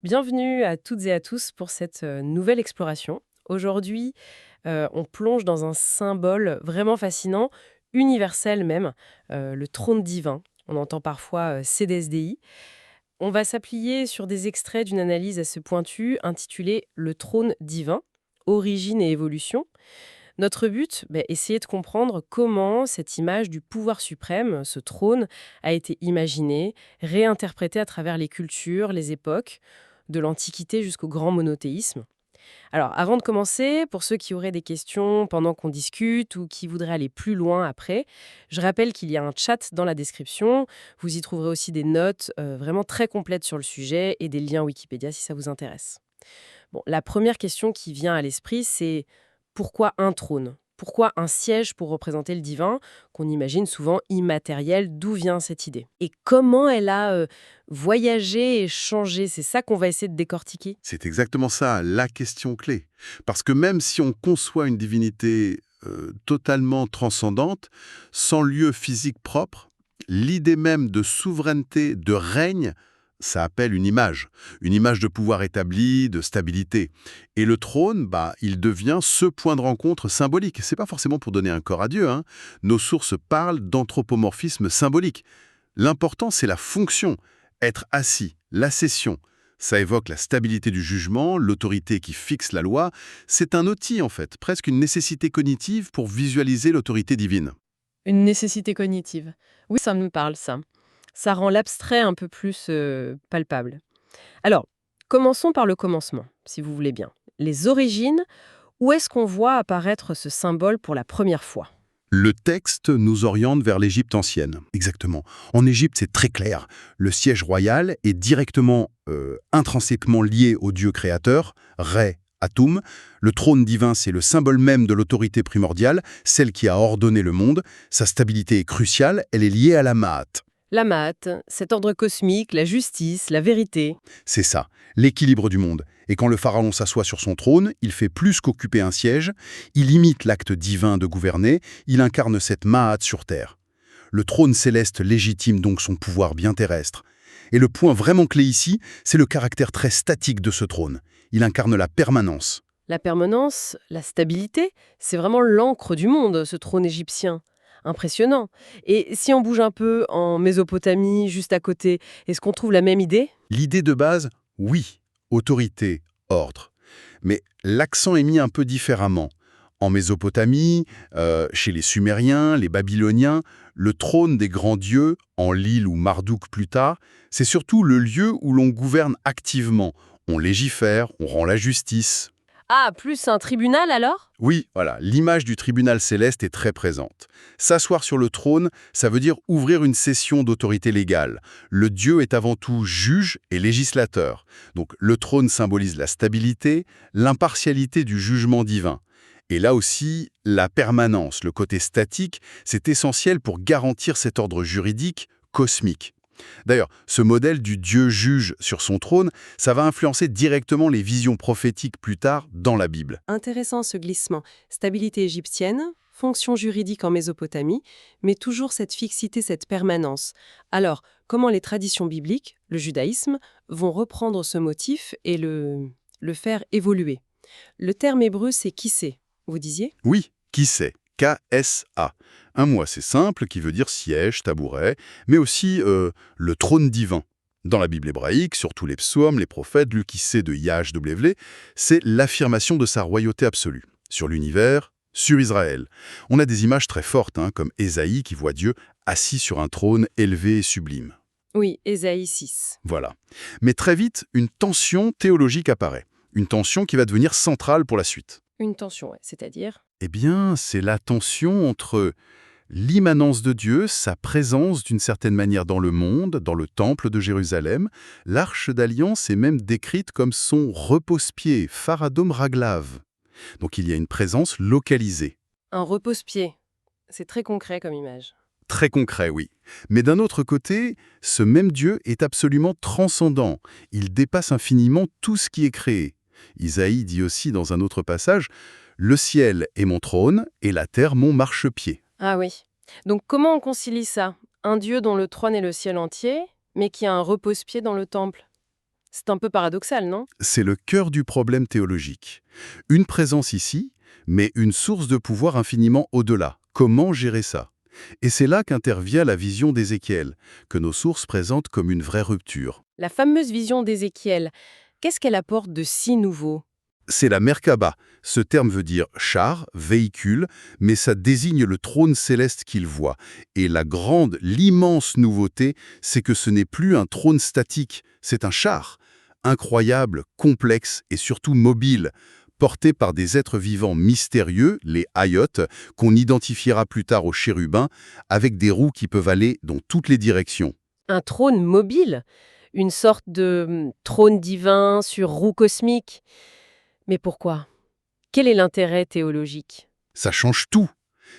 Bienvenue à toutes et à tous pour cette nouvelle exploration. Aujourd'hui, on plonge dans un symbole vraiment fascinant, universel même, le trône divin. On entend parfois CDSDI. On va s'appuyer sur des extraits d'une analyse assez pointue intitulée Le trône divin, origine et évolution. Notre but, essayer de comprendre comment cette image du pouvoir suprême, ce trône, a été imaginée, réinterprétée à travers les cultures, les époques, de l'Antiquité jusqu'au grand monothéisme. Alors, avant de commencer, pour ceux qui auraient des questions pendant qu'on discute ou qui voudraient aller plus loin après, je rappelle qu'il y a un chat dans la description. Vous y trouverez aussi des notes vraiment très complètes sur le sujet et des liens Wikipédia si ça vous intéresse. Bon, la première question qui vient à l'esprit, c'est pourquoi un trône? Pourquoi un siège pour représenter le divin, qu'on imagine souvent immatériel? D'où vient cette idée? Et comment elle a voyagé et changé? C'est ça qu'on va essayer de décortiquer. C'est exactement ça, la question clé. Parce que même si on conçoit une divinité totalement transcendante, sans lieu physique propre, l'idée même de souveraineté, de règne, ça appelle une image de pouvoir établi, de stabilité. Et le trône, il devient ce point de rencontre symbolique. C'est pas forcément pour donner un corps à Dieu, hein. Nos sources parlent d'anthropomorphisme symbolique. L'important, c'est la fonction, être assis, l'accession. Ça évoque la stabilité du jugement, l'autorité qui fixe la loi. C'est un outil, en fait, presque une nécessité cognitive pour visualiser l'autorité divine. Une nécessité cognitive. Oui, ça me parle, ça. Ça rend l'abstrait un peu plus palpable. Alors, commençons par le commencement, si vous voulez bien. Les origines, où est-ce qu'on voit apparaître ce symbole pour la première fois? Le texte nous oriente vers l'Égypte ancienne. Exactement. En Égypte, c'est très clair. Le siège royal est directement, intrinsèquement lié au Dieu créateur, Ré, Atum. Le trône divin, c'est le symbole même de l'autorité primordiale, celle qui a ordonné le monde. Sa stabilité est cruciale, elle est liée à la Ma'at. La maths, cet ordre cosmique, la justice, la vérité. C'est ça, l'équilibre du monde. Et quand le pharaon s'assoit sur son trône, il fait plus qu'occuper un siège, il imite l'acte divin de gouverner, il incarne cette Ma'at sur terre. Le trône céleste légitime donc son pouvoir bien terrestre. Et le point vraiment clé ici, c'est le caractère très statique de ce trône. Il incarne la permanence. La permanence, la stabilité, c'est vraiment l'encre du monde, ce trône égyptien. Impressionnant. Et si on bouge un peu en Mésopotamie, juste à côté, est-ce qu'on trouve la même idée? L'idée de base, oui, autorité, ordre. Mais l'accent est mis un peu différemment. En Mésopotamie, chez les Sumériens, les Babyloniens, le trône des grands dieux, en Lille ou Marduk plus tard, c'est surtout le lieu où l'on gouverne activement. On légifère, on rend la justice. Ah, plus un tribunal alors? Oui, voilà, l'image du tribunal céleste est très présente. S'asseoir sur le trône, ça veut dire ouvrir une session d'autorité légale. Le Dieu est avant tout juge et législateur. Donc le trône symbolise la stabilité, l'impartialité du jugement divin. Et là aussi, la permanence, le côté statique, c'est essentiel pour garantir cet ordre juridique cosmique. D'ailleurs, ce modèle du Dieu juge sur son trône, ça va influencer directement les visions prophétiques plus tard dans la Bible. Intéressant ce glissement. Stabilité égyptienne, fonction juridique en Mésopotamie, mais toujours cette fixité, cette permanence. Alors, comment les traditions bibliques, le judaïsme, vont reprendre ce motif et le faire évoluer? Le terme hébreu, c'est kissé, vous disiez? Oui, qui sait? K-S-A. Un mot assez simple qui veut dire siège, tabouret, mais aussi le trône divin. Dans la Bible hébraïque, surtout les psaumes, les prophètes, le qui sait de Yah-W, c'est l'affirmation de sa royauté absolue. Sur l'univers, sur Israël. On a des images très fortes, comme Ésaïe qui voit Dieu assis sur un trône élevé et sublime. Oui, Ésaïe 6. Voilà. Mais très vite, une tension théologique apparaît. Une tension qui va devenir centrale pour la suite. Une tension, ouais, c'est-à-dire? Eh bien, c'est la tension entre l'immanence de Dieu, sa présence d'une certaine manière dans le monde, dans le temple de Jérusalem. L'Arche d'Alliance est même décrite comme son repose-pied, Faradom Raglav. Donc il y a une présence localisée. Un repose-pied. C'est très concret comme image. Très concret, oui. Mais d'un autre côté, ce même Dieu est absolument transcendant. Il dépasse infiniment tout ce qui est créé. Isaïe dit aussi dans un autre passage « Le ciel est mon trône et la terre mon marchepied ». Ah oui. Donc comment on concilie ça? Un Dieu dont le trône est le ciel entier, mais qui a un repose-pied dans le temple. C'est un peu paradoxal, non? C'est le cœur du problème théologique. Une présence ici, mais une source de pouvoir infiniment au-delà. Comment gérer ça? Et c'est là qu'intervient la vision d'Ézéchiel, que nos sources présentent comme une vraie rupture. La fameuse vision d'Ézéchiel, qu'est-ce qu'elle apporte de si nouveau? C'est la Merkaba. Ce terme veut dire char, véhicule, mais ça désigne le trône céleste qu'il voit. Et l'immense nouveauté, c'est que ce n'est plus un trône statique, c'est un char. Incroyable, complexe et surtout mobile, porté par des êtres vivants mystérieux, les Hayot, qu'on identifiera plus tard aux chérubins, avec des roues qui peuvent aller dans toutes les directions. Un trône mobile? Une sorte de trône divin sur roue cosmique? Mais pourquoi? Quel est l'intérêt théologique? Ça change tout.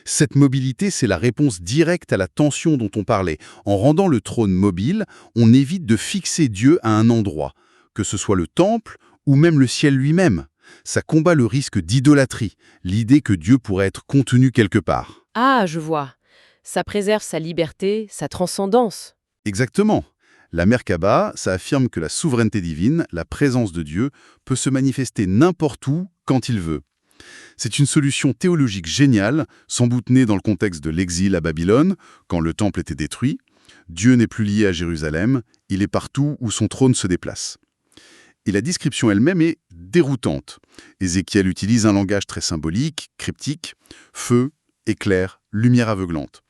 Cette mobilité, c'est la réponse directe à la tension dont on parlait. En rendant le trône mobile, on évite de fixer Dieu à un endroit, que ce soit le temple ou même le ciel lui-même. Ça combat le risque d'idolâtrie, l'idée que Dieu pourrait être contenu quelque part. Ah, je vois. Ça préserve sa liberté, sa transcendance. Exactement. La Merkaba, ça affirme que la souveraineté divine, la présence de Dieu, peut se manifester n'importe où, quand il veut. C'est une solution théologique géniale, sans doute née dans le contexte de l'exil à Babylone, quand le temple était détruit. Dieu n'est plus lié à Jérusalem, il est partout où son trône se déplace. Et la description elle-même est déroutante. Ézéchiel utilise un langage très symbolique, cryptique, feu, éclair, lumière aveuglante.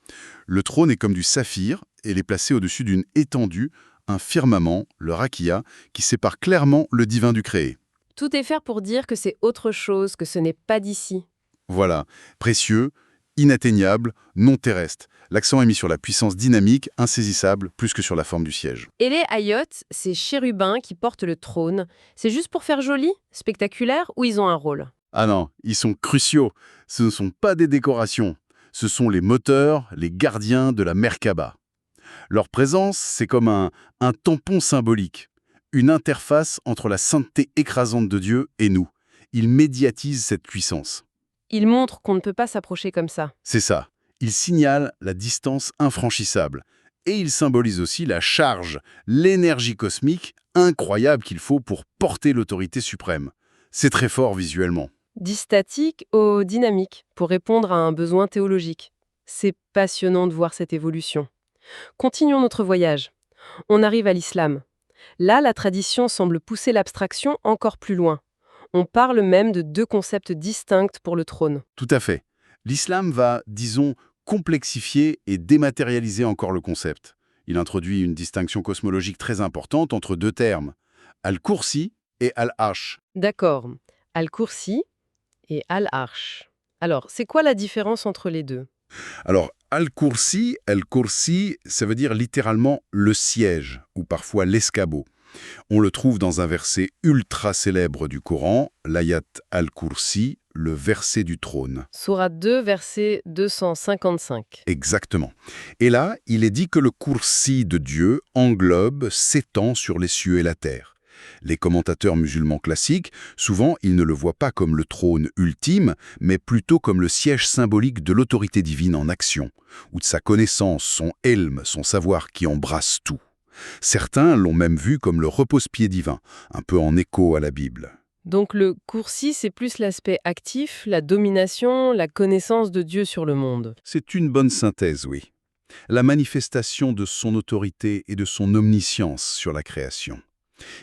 Le trône est comme du saphir, et il est placé au-dessus d'une étendue, un firmament, le rakia, qui sépare clairement le divin du créé. Tout est fait pour dire que c'est autre chose, que ce n'est pas d'ici. Voilà, précieux, inatteignable, non terrestre. L'accent est mis sur la puissance dynamique, insaisissable, plus que sur la forme du siège. Et les Hayot, ces chérubins qui portent le trône, c'est juste pour faire joli, spectaculaire, ou ils ont un rôle? Ah non, ils sont cruciaux. Ce ne sont pas des décorations. Ce sont les moteurs, les gardiens de la Merkaba. Leur présence, c'est comme un tampon symbolique, une interface entre la sainteté écrasante de Dieu et nous. Ils médiatisent cette puissance. Ils montrent qu'on ne peut pas s'approcher comme ça. C'est ça. Ils signalent la distance infranchissable. Et ils symbolisent aussi la charge, l'énergie cosmique incroyable qu'il faut pour porter l'autorité suprême. C'est très fort visuellement. Du statique au dynamique, pour répondre à un besoin théologique. C'est passionnant de voir cette évolution. Continuons notre voyage. On arrive à l'islam. Là, la tradition semble pousser l'abstraction encore plus loin. On parle même de deux concepts distincts pour le trône. Tout à fait. L'islam va, disons, complexifier et dématérialiser encore le concept. Il introduit une distinction cosmologique très importante entre deux termes, Al-Kursi et Al-Arsh. D'accord. Al-Kursi et Al-Arsh. Alors, c'est quoi la différence entre les deux? Alors, Al-Kursi, ça veut dire littéralement le siège, ou parfois l'escabeau. On le trouve dans un verset ultra célèbre du Coran, l'ayat Al-Kursi, le verset du trône. Sourate 2, verset 255. Exactement. Et là, il est dit que le Kursi de Dieu englobe, s'étend sur les cieux et la terre. Les commentateurs musulmans classiques, souvent, ils ne le voient pas comme le trône ultime, mais plutôt comme le siège symbolique de l'autorité divine en action, ou de sa connaissance, son ilm, son savoir qui embrasse tout. Certains l'ont même vu comme le repose-pied divin, un peu en écho à la Bible. Donc le Kursi, c'est plus l'aspect actif, la domination, la connaissance de Dieu sur le monde. C'est une bonne synthèse, oui. La manifestation de son autorité et de son omniscience sur la création.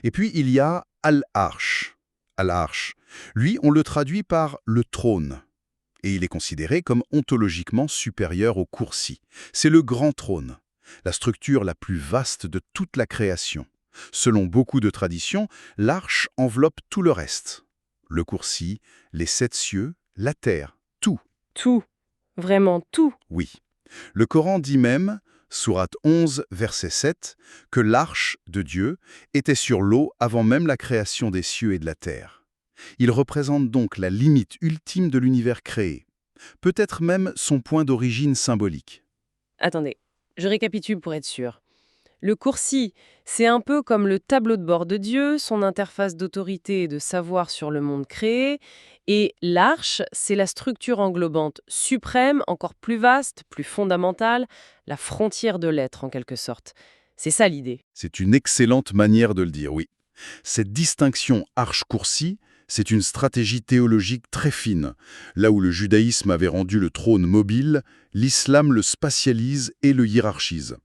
Et puis il y a Al-Arsh. Al-Arsh, lui, on le traduit par le trône. Et il est considéré comme ontologiquement supérieur au Kursi. C'est le grand trône, la structure la plus vaste de toute la création. Selon beaucoup de traditions, l'arche enveloppe tout le reste. Le Kursi, les 7 cieux, la terre, tout. Tout. Vraiment tout. Oui. Le Coran dit même, sourate 11, verset 7, que l'arche de Dieu était sur l'eau avant même la création des cieux et de la terre. Il représente donc la limite ultime de l'univers créé, peut-être même son point d'origine symbolique. Attendez, je récapitule pour être sûr. Le Kursi, c'est un peu comme le tableau de bord de Dieu, son interface d'autorité et de savoir sur le monde créé. Et l'arche, c'est la structure englobante suprême, encore plus vaste, plus fondamentale, la frontière de l'être en quelque sorte. C'est ça l'idée. C'est une excellente manière de le dire, oui. Cette distinction arche-coursier, c'est une stratégie théologique très fine. Là où le judaïsme avait rendu le trône mobile, l'islam le spatialise et le hiérarchise.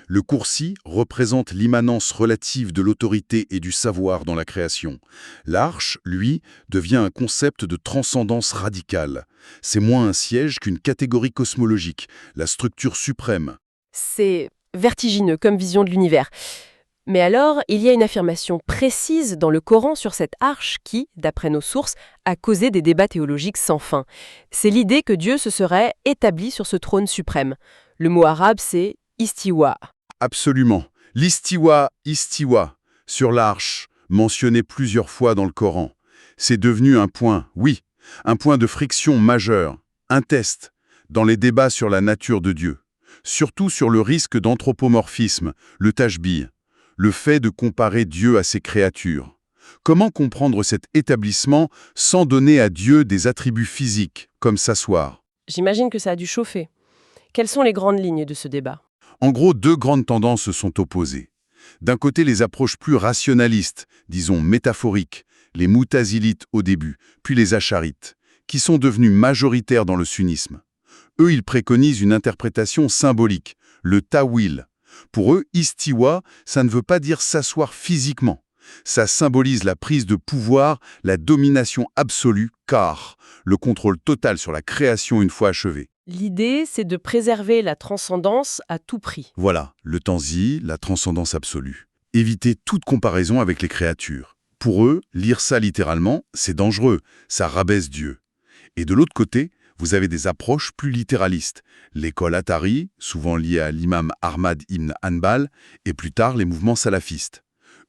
Le coursier représente l'immanence relative de l'autorité et du savoir dans la création. L'arche, lui, devient un concept de transcendance radicale. C'est moins un siège qu'une catégorie cosmologique, la structure suprême. C'est vertigineux comme vision de l'univers. Mais alors, il y a une affirmation précise dans le Coran sur cette arche qui, d'après nos sources, a causé des débats théologiques sans fin. C'est l'idée que Dieu se serait établi sur ce trône suprême. Le mot arabe, c'est istiwa. Absolument. L'istiwa, istiwa, sur l'arche, mentionné plusieurs fois dans le Coran. C'est devenu un point, oui, un point de friction majeur, un test, dans les débats sur la nature de Dieu. Surtout sur le risque d'anthropomorphisme, le tashbih, le fait de comparer Dieu à ses créatures. Comment comprendre cet établissement sans donner à Dieu des attributs physiques, comme s'asseoir? J'imagine que ça a dû chauffer. Quelles sont les grandes lignes de ce débat? En gros, deux grandes tendances se sont opposées. D'un côté, les approches plus rationalistes, disons métaphoriques, les moutazilites au début, puis les acharites, qui sont devenus majoritaires dans le sunnisme. Eux, ils préconisent une interprétation symbolique, le ta'wil. Pour eux, istiwa, ça ne veut pas dire s'asseoir physiquement. Ça symbolise la prise de pouvoir, la domination absolue, car le contrôle total sur la création une fois achevée. L'idée, c'est de préserver la transcendance à tout prix. Voilà, le tanzi, la transcendance absolue. Éviter toute comparaison avec les créatures. Pour eux, lire ça littéralement, c'est dangereux, ça rabaisse Dieu. Et de l'autre côté, vous avez des approches plus littéralistes. L'école Atari, souvent liée à l'imam Ahmad ibn Hanbal, et plus tard les mouvements salafistes.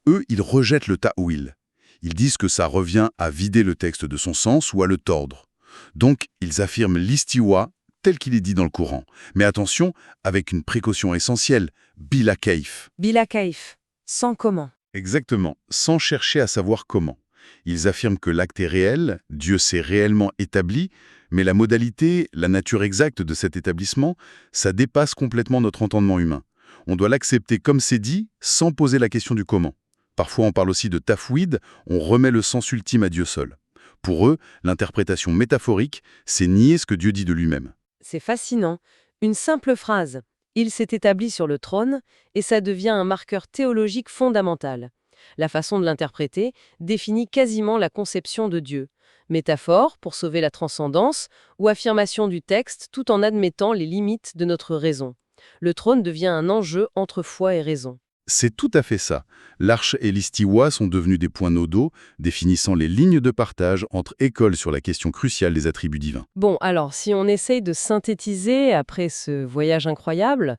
Eux, ils rejettent le ta'wil. Ils disent que ça revient à vider le texte de son sens ou à le tordre. Donc, ils affirment l'istiwa tel qu'il est dit dans le Coran. Mais attention, avec une précaution essentielle, bila kaif. Bila kaif, sans comment. Exactement, sans chercher à savoir comment. Ils affirment que l'acte est réel, Dieu s'est réellement établi, mais la modalité, la nature exacte de cet établissement, ça dépasse complètement notre entendement humain. On doit l'accepter comme c'est dit, sans poser la question du comment. Parfois on parle aussi de tafwid, on remet le sens ultime à Dieu seul. Pour eux, l'interprétation métaphorique, c'est nier ce que Dieu dit de lui-même. C'est fascinant. Une simple phrase. Il s'est établi sur le trône, et ça devient un marqueur théologique fondamental. La façon de l'interpréter définit quasiment la conception de Dieu. Métaphore pour sauver la transcendance ou affirmation du texte tout en admettant les limites de notre raison. Le trône devient un enjeu entre foi et raison. C'est tout à fait ça. L'arche et l'istiwa sont devenus des points nodaux, définissant les lignes de partage entre écoles sur la question cruciale des attributs divins. Bon, alors, si on essaye de synthétiser après ce voyage incroyable,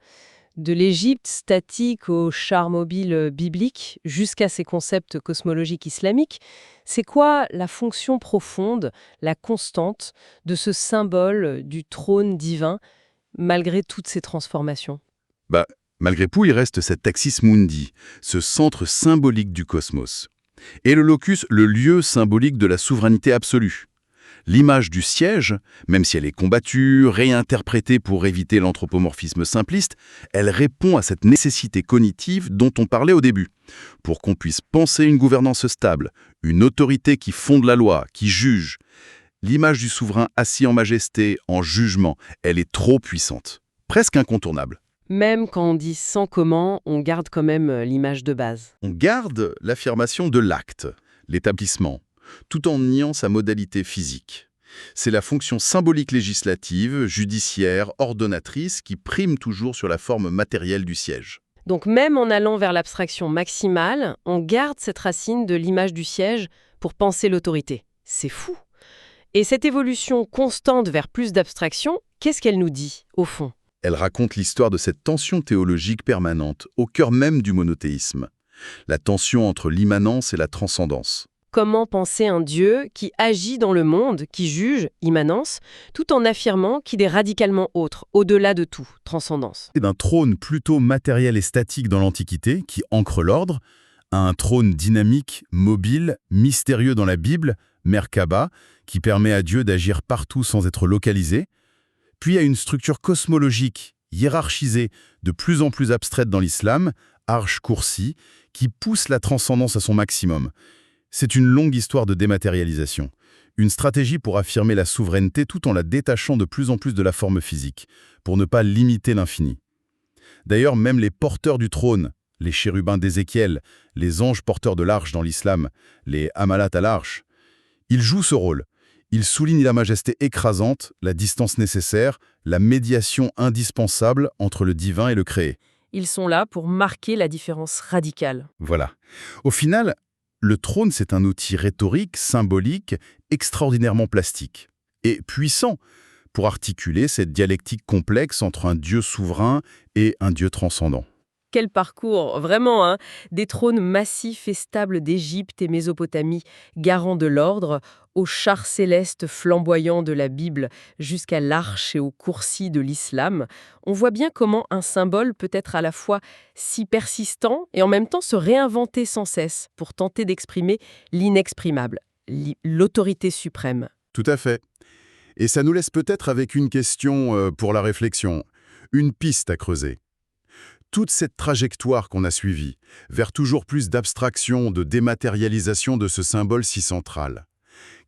de l'Égypte statique au char mobile biblique jusqu'à ces concepts cosmologiques islamiques, c'est quoi la fonction profonde, la constante de ce symbole du trône divin malgré toutes ces transformations? Malgré tout, il reste cet axis mundi, ce centre symbolique du cosmos. Et le locus, le lieu symbolique de la souveraineté absolue. L'image du siège, même si elle est combattue, réinterprétée pour éviter l'anthropomorphisme simpliste, elle répond à cette nécessité cognitive dont on parlait au début. Pour qu'on puisse penser une gouvernance stable, une autorité qui fonde la loi, qui juge. L'image du souverain assis en majesté, en jugement, elle est trop puissante, presque incontournable. Même quand on dit sans comment, on garde quand même l'image de base. On garde l'affirmation de l'acte, l'établissement, tout en niant sa modalité physique. C'est la fonction symbolique législative, judiciaire, ordonnatrice qui prime toujours sur la forme matérielle du siège. Donc même en allant vers l'abstraction maximale, on garde cette racine de l'image du siège pour penser l'autorité. C'est fou. Et cette évolution constante vers plus d'abstraction, qu'est-ce qu'elle nous dit, au fond ? Elle raconte l'histoire de cette tension théologique permanente, au cœur même du monothéisme. La tension entre l'immanence et la transcendance. Comment penser un Dieu qui agit dans le monde, qui juge, immanence, tout en affirmant qu'il est radicalement autre, au-delà de tout, transcendance. Et d'un trône plutôt matériel et statique dans l'Antiquité, qui ancre l'ordre, à un trône dynamique, mobile, mystérieux dans la Bible, Merkaba, qui permet à Dieu d'agir partout sans être localisé, puis à une structure cosmologique, hiérarchisée, de plus en plus abstraite dans l'islam, arche coursie, qui pousse la transcendance à son maximum. C'est une longue histoire de dématérialisation. Une stratégie pour affirmer la souveraineté tout en la détachant de plus en plus de la forme physique, pour ne pas limiter l'infini. D'ailleurs, même les porteurs du trône, les chérubins d'Ézéchiel, les anges porteurs de l'arche dans l'islam, les Amalat à l'arche, ils jouent ce rôle. Ils soulignent la majesté écrasante, la distance nécessaire, la médiation indispensable entre le divin et le créé. Ils sont là pour marquer la différence radicale. Voilà. Au final, le trône, c'est un outil rhétorique, symbolique, extraordinairement plastique et puissant pour articuler cette dialectique complexe entre un Dieu souverain et un Dieu transcendant. Quel parcours, vraiment, hein. Des trônes massifs et stables d'Égypte et Mésopotamie, garants de l'ordre, aux chars célestes flamboyants de la Bible, jusqu'à l'arche et aux coursies de l'islam. On voit bien comment un symbole peut être à la fois si persistant et en même temps se réinventer sans cesse pour tenter d'exprimer l'inexprimable, l'autorité suprême. Tout à fait. Et ça nous laisse peut-être avec une question pour la réflexion, une piste à creuser. Toute cette trajectoire qu'on a suivie, vers toujours plus d'abstraction, de dématérialisation de ce symbole si central.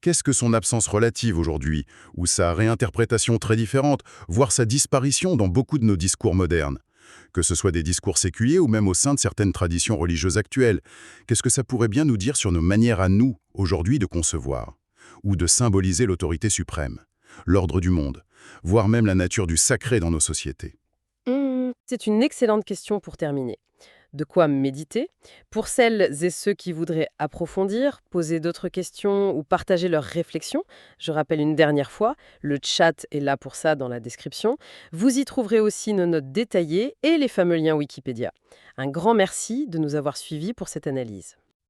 Qu'est-ce que son absence relative aujourd'hui, ou sa réinterprétation très différente, voire sa disparition dans beaucoup de nos discours modernes? Que ce soit des discours séculiers ou même au sein de certaines traditions religieuses actuelles, qu'est-ce que ça pourrait bien nous dire sur nos manières à nous, aujourd'hui, de concevoir, ou de symboliser l'autorité suprême, l'ordre du monde, voire même la nature du sacré dans nos sociétés? C'est une excellente question pour terminer. De quoi méditer. Pour celles et ceux qui voudraient approfondir, poser d'autres questions ou partager leurs réflexions, je rappelle une dernière fois, le chat est là pour ça dans la description. Vous y trouverez aussi nos notes détaillées et les fameux liens Wikipédia. Un grand merci de nous avoir suivis pour cette analyse.